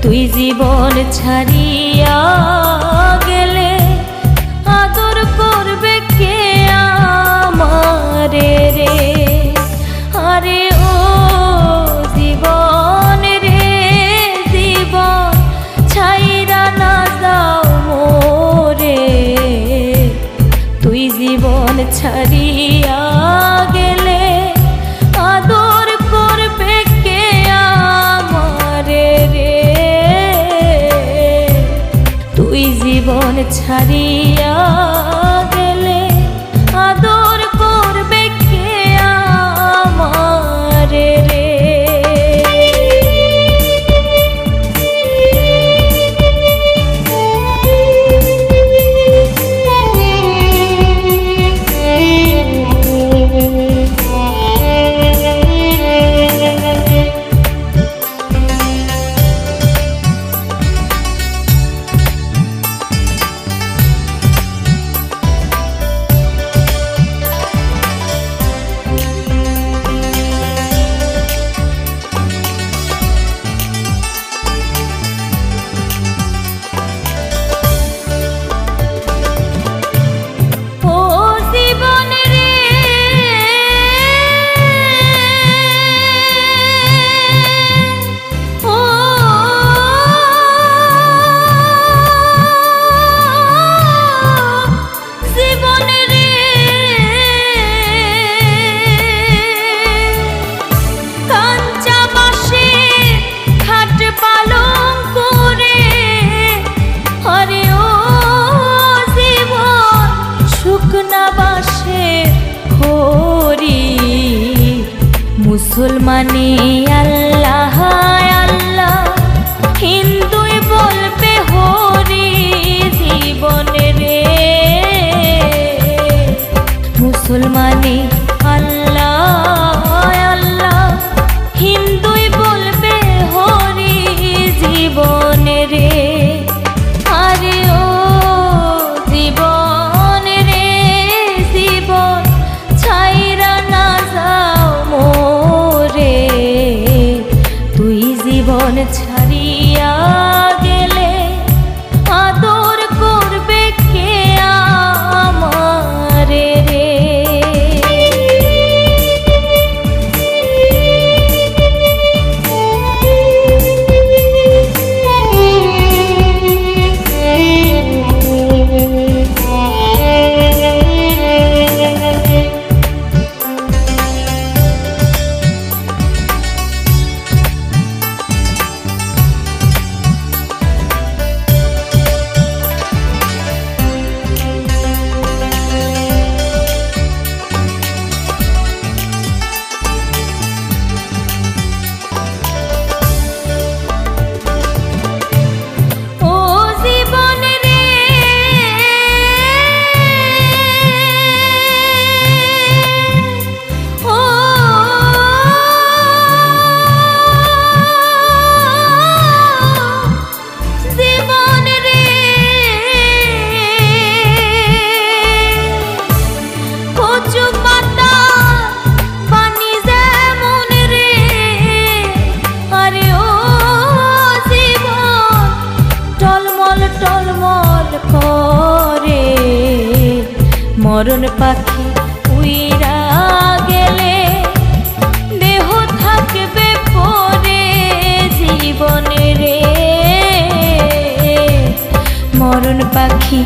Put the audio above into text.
তুই জীবন ছাড়িয়া গেলে আদর করবে কে আমারে রে? আরে ও জীবন রে জীবন ছাইরা না যাও মোরে, তুই জীবন ছাড়িয়া গেলে আদর করবে কে আমারে রে? তুই জীবন ছাড়িয়া গেলে আদর করবে কে আমারে রে? মুসলমানি আল্লাহ আল্লাহ, হিন্দুই বলবে হরি জীবনে রে। মুসলমানি আল্লাহ আল্লাহ, হিন্দুই বলবে হরি জীবনে রে। আরে ও জীবন রে জীবন ছাইরা না যাও মোরে, তুই জীবন ছাড়িয়া গেলে আদর করবে কে আমারে রে? মরণ পাখি উইরা গেলে দেহ থাকবে পরে জীবনে রে। মরণ পাখি